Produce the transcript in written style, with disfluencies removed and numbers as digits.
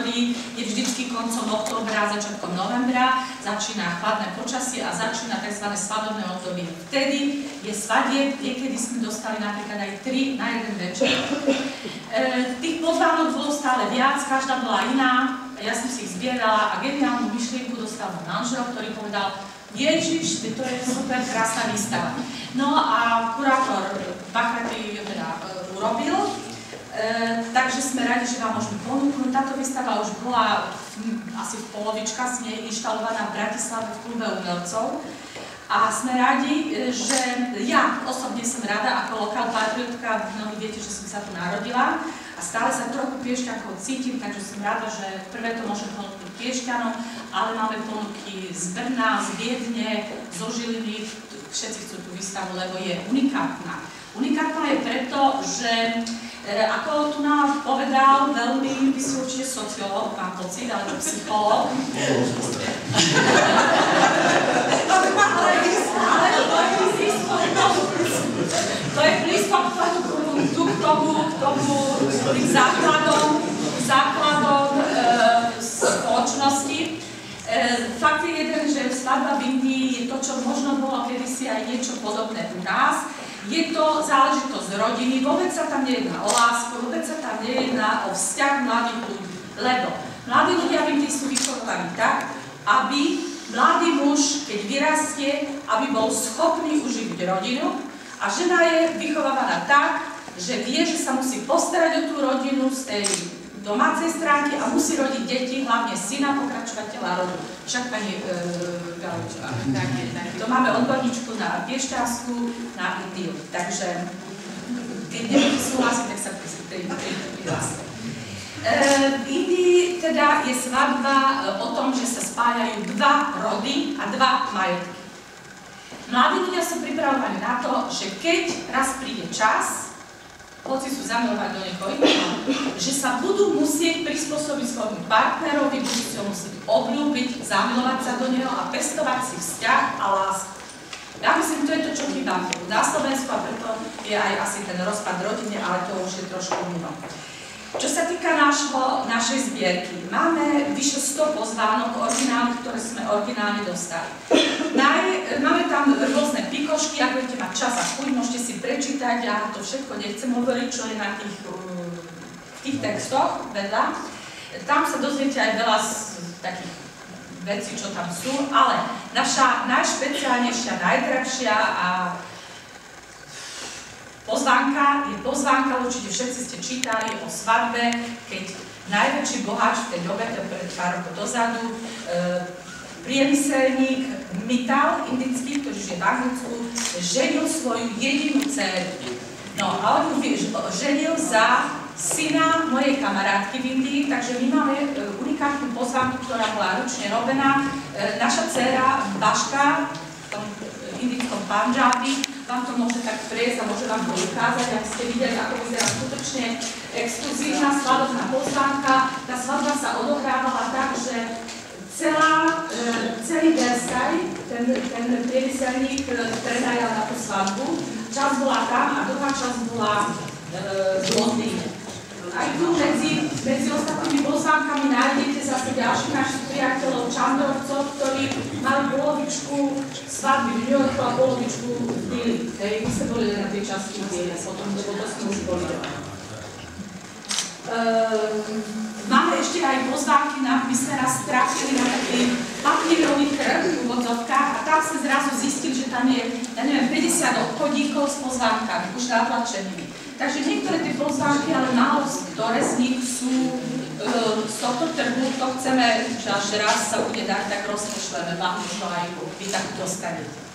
narodí, je vždycky koncom októbra, začiatkom novembra, začína chladné počasie a začína tzv. Svadobné obdobie. Vtedy je svadieb, niekedy sme dostali napríklad aj 3 na jeden večer. Tých pozvánok bolo stále viac, každá bola iná, ja som si ich zbierala a geniálnu myšlienku dostal môj manžel, ktorý povedal: Ježiš, to je super krásna výstava. No a kurátor Bachaty teda urobil, takže sme radi, že vám môžeme ponúknuť. Táto výstava už bola asi v polovička s nej inštalovaná v Bratislave v klube umelcov. A sme radi, že ja osobne som rada, ako lokál patriotka, mnohí viete, že som sa tu narodila a stále sa trochu Piešťankov cítim, takže som rada, že prvé to môžem ponúknuť Piešťanom, ale máme ponuky z Brna, z Viedne, zo Žiliny, všetci chcú tú výstavu, lebo je unikátna. Unikátna je preto, že ako tu nám povedal, veľmi, vy sú určite sociológ, mám pocit, alebo psychológ. Ale to je blízko k tým základom spoločnosti. Fakt je jeden, že svadba v Indii je to, čo možno bolo kedysi aj niečo podobné u nás. Je to záležitosť rodiny, vôbec sa tam nejedná o lásku, vôbec sa tam nejedná o vzťah mladých ľudí. Lebo mladí ľudia v Indii sú vychovaní tak, aby mladý muž, keď vyrastie, aby bol schopný uživiť rodinu a žena je vychovávaná tak, že vie, že sa musí postarať o tú rodinu z tej domácej stránky a musí rodiť deti, hlavne syna, pokračovateľa rodu. Však pani Galičová, to máme odborníčku na Piešťansku, na Indiu. Takže keď nebudete súhlasiť, tak sa prihláste. V Indii teda je svadba o tom, že sa spájajú 2 rody a 2 majetky. Mladí ľudia sú pripravovaní na to, že keď raz príde čas, hoci sú zamilovaní do niekoho iného, že sa budú musieť prispôsobiť svojmu partnerovi, budú si ho musieť obľúbiť, zamilovať sa do neho a pestovať si vzťah a lásku. Ja myslím, to je to, čo chýba na Slovensku a preto je aj asi ten rozpad rodiny, ale to už je trošku mimo. Čo sa týka našej zbierky, máme vyše 100 pozvánok originálnych, ktoré sme originálne dostali. Máme tam rôzne pikošky, ak budete mať čas a chuť, môžete si prečítať, ja to všetko nechcem hovoriť, čo je na tých textoch vedľa. Tam sa dozviete aj veľa z takých vecí, čo tam sú, ale naša najšpeciálnejšia, najdrahšia a pozvánka je pozvánka, určite všetci ste čítali o svadbe, keď najväčší boháč v tej dobe, to pred pár rokov dozadu, priemyselník Mittal, indický, ktorý žije v Anglicku, ženil svoju jedinú dceru. No a on ju ženil za syna mojej kamarátky v Indii, takže my máme unikátnu pozvánku, ktorá bola ručne robená. Naša dcera Baška v tom indickom Pandžábi vám to môže tak prejsť a môže vám to ukázať, aby ste videli, ako vyzerá skutočne exkluzívna svadobná pozvánka. Tá svadba sa odohrávala tak, že celý Versailles, ten priemyselník prenajal na tú svadbu. Časť bola tam a druhá časť bola v Londýne. Aj tu medzi ostatnými pozvánkami nájdete zase ďalších našich priateľov Čandorcov, ktorí mali polovičku svadby v New Yorku a polovičku v Dili. My sme boli na tej časti v Dili, potom to sme už boli. Máme ešte aj pozvánky, my sme raz trafili na taký papírový trh v úvodzovkách a tam sme zrazu zistili, že tam je, ja neviem, 50 obchodíkov s pozvánkami, už natlačenými. Takže niektoré tie pozvánky, ale málo ktoré z nich sú z tohto trhu, to chceme, že až raz sa bude dať, tak rozpošleme vám, čo aj vy tak dostanete.